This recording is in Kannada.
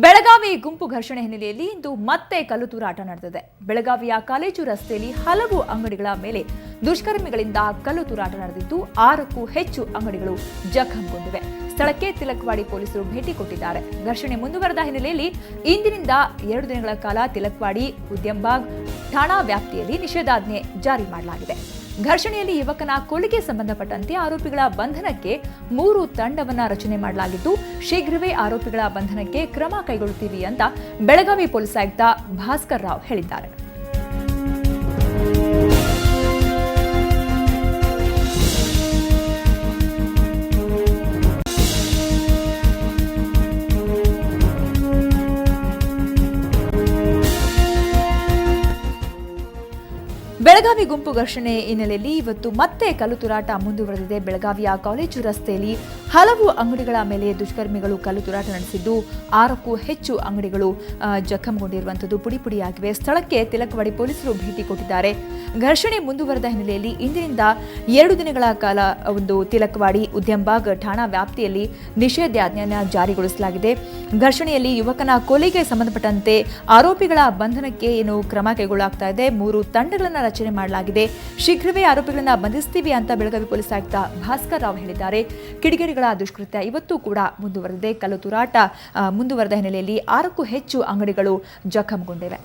ಬೆಳಗಾವಿ ಗುಂಪು ಘರ್ಷಣೆ ಹಿನ್ನೆಲೆಯಲ್ಲಿ ಇಂದು ಮತ್ತೆ ಕಲ್ಲು ತೂರಾಟ ನಡೆದಿದೆ. ಬೆಳಗಾವಿಯ ಕಾಲೇಜು ರಸ್ತೆಯಲ್ಲಿ ಹಲವು ಅಂಗಡಿಗಳ ಮೇಲೆ ದುಷ್ಕರ್ಮಿಗಳಿಂದ ಕಲ್ಲು ತೂರಾಟ ನಡೆದಿದ್ದು 6ಕ್ಕೂ ಹೆಚ್ಚು ಅಂಗಡಿಗಳು ಜಖಂಗೊಂಡಿವೆ. ಸ್ಥಳಕ್ಕೆ ತಿಲಕ್ವಾಡಿ ಪೊಲೀಸರು ಭೇಟಿ ಕೊಟ್ಟಿದ್ದಾರೆ. ಘರ್ಷಣೆ ಮುಂದುವರೆದ ಹಿನ್ನೆಲೆಯಲ್ಲಿ ಇಂದಿನಿಂದ 2 ದಿನಗಳ ಕಾಲ ತಿಲಕ್ವಾಡಿ ಉದ್ಯಂಬಾಗ್ ಠಾಣಾ ವ್ಯಾಪ್ತಿಯಲ್ಲಿ ನಿಷೇಧಾಜ್ಞೆ ಜಾರಿ ಮಾಡಲಾಗಿದೆ. ಘರ್ಷಣೆಯಲ್ಲಿ ಯುವಕನ ಕೊಲೆಗೆ ಸಂಬಂಧಪಟ್ಟಂತೆ ಆರೋಪಿಗಳ ಬಂಧನಕ್ಕೆ 3 ತಂಡವನ್ನ ರಚನೆ ಮಾಡಲಾಗಿದ್ದು, ಶೀಘ್ರವೇ ಆರೋಪಿಗಳ ಬಂಧನಕ್ಕೆ ಕ್ರಮ ಕೈಗೊಳ್ಳುತ್ತೀವಿ ಅಂತ ಬೆಳಗಾವಿ ಪೊಲೀಸ್ ಆಯುಕ್ತ ಭಾಸ್ಕರ್ ರಾವ್ ಹೇಳಿದ್ದಾರೆ. ಬೆಳಗಾವಿ ಗುಂಪು ಘರ್ಷಣೆ ಹಿನ್ನೆಲೆಯಲ್ಲಿ ಇವತ್ತು ಮತ್ತೆ ಕಲ್ಲು ತೂರಾಟ ಮುಂದುವರೆದಿದೆ. ಬೆಳಗಾವಿಯ ಕಾಲೇಜು ರಸ್ತೆಯಲ್ಲಿ ಹಲವು ಅಂಗಡಿಗಳ ಮೇಲೆ ದುಷ್ಕರ್ಮಿಗಳು ಕಲ್ಲು ತೂರಾಟ ನಡೆಸಿದ್ದು 6ಕ್ಕೂ ಹೆಚ್ಚು ಅಂಗಡಿಗಳು ಜಖಂಗೊಂಡಿರುವಂಥದ್ದು ಪುಡಿಯಾಗಿವೆ. ಸ್ಥಳಕ್ಕೆ ತಿಲಕ್ವಾಡಿ ಪೊಲೀಸರು ಭೇಟಿ ಕೊಟ್ಟಿದ್ದಾರೆ. ಘರ್ಷಣೆ ಮುಂದುವರೆದ ಹಿನ್ನೆಲೆಯಲ್ಲಿ ಇಂದಿನಿಂದ 2 ದಿನಗಳ ಕಾಲ ಒಂದು ತಿಲಕ್ವಾಡಿ ಉದ್ಯಂಬಾಗ್ ಠಾಣಾ ವ್ಯಾಪ್ತಿಯಲ್ಲಿ ನಿಷೇಧಾಜ್ಞೆಯನ್ನು ಜಾರಿಗೊಳಿಸಲಾಗಿದೆ. ಘರ್ಷಣೆಯಲ್ಲಿ ಯುವಕನ ಕೊಲೆಗೆ ಸಂಬಂಧಪಟ್ಟಂತೆ ಆರೋಪಿಗಳ ಬಂಧನಕ್ಕೆ ಕ್ರಮ ಕೈಗೊಳ್ಳಲಾಗ್ತಾ ಇದೆ. 3 ತಂಡಗಳನ್ನು ರಚನೆ ಮಾಡಲಾಗಿದೆ. ಶೀಘ್ರವೇ ಆರೋಪಿಗಳನ್ನ ಬಂಧಿಸ್ತೀವಿ ಅಂತ ಬೆಳಗಾವಿ ಪೊಲೀಸ್ ಆಯುಕ್ತ ಭಾಸ್ಕರ್ ರಾವ್ ಹೇಳಿದ್ದಾರೆ. ಕಿಡಿಗೇಡಿಗಳ ದುಷ್ಕೃತ್ಯ ಇವತ್ತು ಕೂಡ ಮುಂದುವರೆದಿದೆ. ಕಲ್ಲು ತೂರಾಟ ಮುಂದುವರೆದ ಹಿನ್ನೆಲೆಯಲ್ಲಿ 6ಕ್ಕೂ ಹೆಚ್ಚು ಅಂಗಡಿಗಳು ಜಖಂಗೊಂಡಿವೆ.